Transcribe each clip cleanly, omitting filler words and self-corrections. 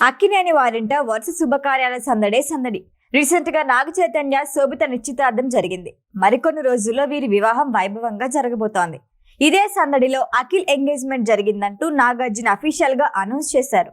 అక్కినేని వారింట వరుస శుభకార్యాల సందడి. రీసెంట్ గా నాగ చైతన్య శోభిత నిశ్చితార్థం జరిగింది. మరికొన్ని రోజుల్లో వీరి వివాహం వైభవంగా జరగబోతోంది. ఇదే సందడిలో అఖిల్ ఎంగేజ్మెంట్ జరిగిందంటూ నాగార్జున అఫీషియల్ గా అనౌన్స్ చేశారు.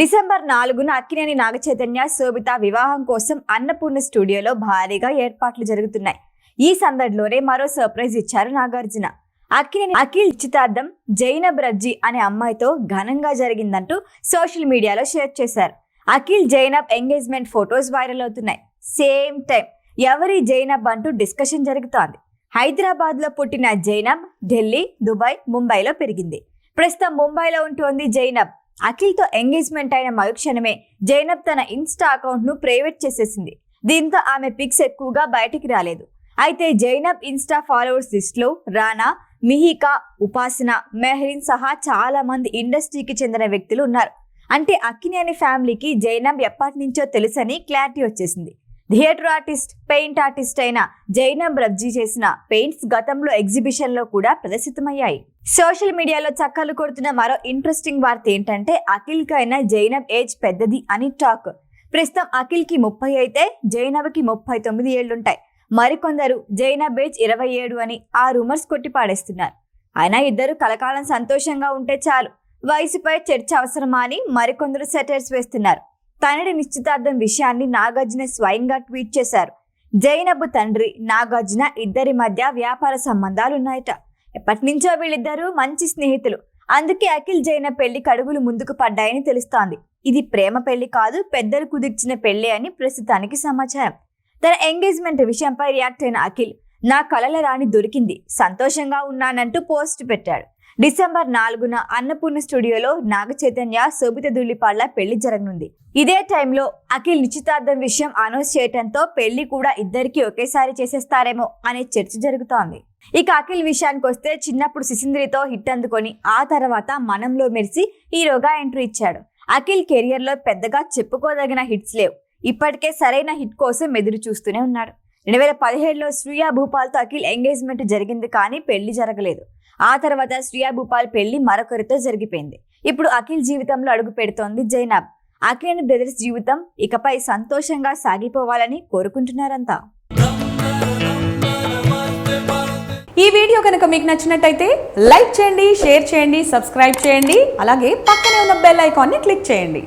డిసెంబర్ 4న అక్కినేని నాగ చైతన్య శోభిత వివాహం కోసం అన్నపూర్ణ స్టూడియోలో భారీగా ఏర్పాట్లు జరుగుతున్నాయి. ఈ సందడిలోనే మరో సర్ప్రైజ్ ఇచ్చారు నాగార్జున. అఖిల్ నిశ్చితార్థం జైనబ్ రజ్జీ అనే అమ్మాయితో ఘనంగా జరిగిందంటూ సోషల్ మీడియాలో షేర్ చేశారు. Akhil Zainab engagement photos viral అవుతున్నాయి. సేమ్ టైం ఎవరి జైనబ్ అంటూ డిస్కషన్ జరుగుతోంది. హైదరాబాద్ లో పుట్టిన జైనబ్ ఢిల్లీ, దుబాయ్, ముంబైలో పెరిగింది. ప్రస్తుతం ముంబైలో ఉంటోంది జైనబ్. అఖిల్తో ఎంగేజ్మెంట్ అయిన మరుక్షణమే జైనబ్ తన ఇన్స్టా అకౌంట్ ను ప్రైవేట్ చేసేసింది. దీంతో ఆమె పిక్స్ ఎక్కువగా బయటికి రాలేదు. అయితే జైనబ్ ఇన్స్టా ఫాలోవర్స్ లిస్ట్ లో రానా, మిహికా, ఉపాసన, మెహరీన్ సహా చాలా మంది ఇండస్ట్రీకి చెందిన వ్యక్తులు ఉన్నారు. అంటే అక్కినేని ఫ్యామిలీకి జైనబ్ ఎప్పటి నుంచో తెలుసని క్లారిటీ వచ్చేసింది. థియేటర్ ఆర్టిస్ట్, పెయింట్ ఆర్టిస్ట్ అయిన జైనబ్ రజ్జీ చేసిన పెయింట్స్ గతంలో ఎగ్జిబిషన్ లో కూడా ప్రదర్శితమయ్యాయి. సోషల్ మీడియాలో చక్కర్లు కొడుతున్న మరో ఇంట్రెస్టింగ్ వార్త ఏంటంటే అఖిల్ కైనా జైనబ్ ఏజ్ పెద్దది అని టాక్. ప్రస్తుతం అఖిల్ కి 30 అయితే జైనబ్ కి 39 ఏళ్లుంటాయి. మరికొందరు జైనబ్ ఏజ్ 27 అని ఆ రూమర్స్ కొట్టిపాడేస్తున్నారు. అయినా ఇద్దరు కలకాలం సంతోషంగా ఉంటే చాలు, వయసుపై చర్చ అవసరమా అని మరికొందరు సెటైర్స్ వేస్తున్నారు. తండ్రి నిశ్చితార్థం విషయాన్ని నాగార్జున స్వయంగా ట్వీట్ చేశారు. జైనబ్ తండ్రి నాగార్జున ఇద్దరి మధ్య వ్యాపార సంబంధాలున్నాయట. ఎప్పటి నుంచో వీళ్ళిద్దరూ మంచి స్నేహితులు. అందుకే అఖిల్ జైనబ్ పెళ్లి కడుగులు ముందుకు పడ్డాయని తెలుస్తోంది. ఇది ప్రేమ పెళ్లి కాదు, పెద్దలు కుదిర్చిన పెళ్లి అని ప్రస్తుతానికి సమాచారం. తన ఎంగేజ్మెంట్ విషయంపై రియాక్ట్ అయిన అఖిల్, నా కలల రాణి దొరికింది, సంతోషంగా ఉన్నానంటూ పోస్ట్ పెట్టాడు. డిసెంబర్ 4న అన్నపూర్ణ స్టూడియోలో నాగ చైతన్య శోభిత ధూళిపాళ్ల పెళ్లి జరగనుంది. ఇదే టైంలో అఖిల్ నిశ్చితార్థం విషయం అనౌన్స్ చేయడంతో పెళ్లి కూడా ఇద్దరికి ఒకేసారి చేసేస్తారేమో అనే చర్చ జరుగుతోంది. ఇక అఖిల్ విషయానికి వస్తే చిన్నప్పుడు సిసింద్రితో హిట్ అందుకొని ఆ తర్వాత మనంలో మెరిసి హీరోగా ఎంట్రీ ఇచ్చాడు. అఖిల్ కెరియర్ లో పెద్దగా చెప్పుకోదగిన హిట్స్ లేవు. ఇప్పటికే సరైన హిట్ కోసం ఎదురు చూస్తూనే ఉన్నాడు. 2017లో శ్రియా భూపాల్తో అఖిల్ ఎంగేజ్మెంట్ జరిగింది, కానీ పెళ్లి జరగలేదు. ఆ తర్వాత శ్రియా భూపాల్ పెళ్లి మరొకరితో జరిగిపోయింది. ఇప్పుడు అఖిల్ జీవితంలో అడుగు పెడుతోంది జైనబ్. అఖిల్ బ్రదర్స్ జీవితం ఇకపై సంతోషంగా సాగిపోవాలని కోరుకుంటున్నారంతా. ఈ వీడియో కనుక మీకు నచ్చినట్టయితే లైక్ చేయండి, షేర్ చేయండి, సబ్స్క్రైబ్ చేయండి. అలాగే పక్కనే ఉన్న బెల్ ఐకాన్ని క్లిక్ చేయండి.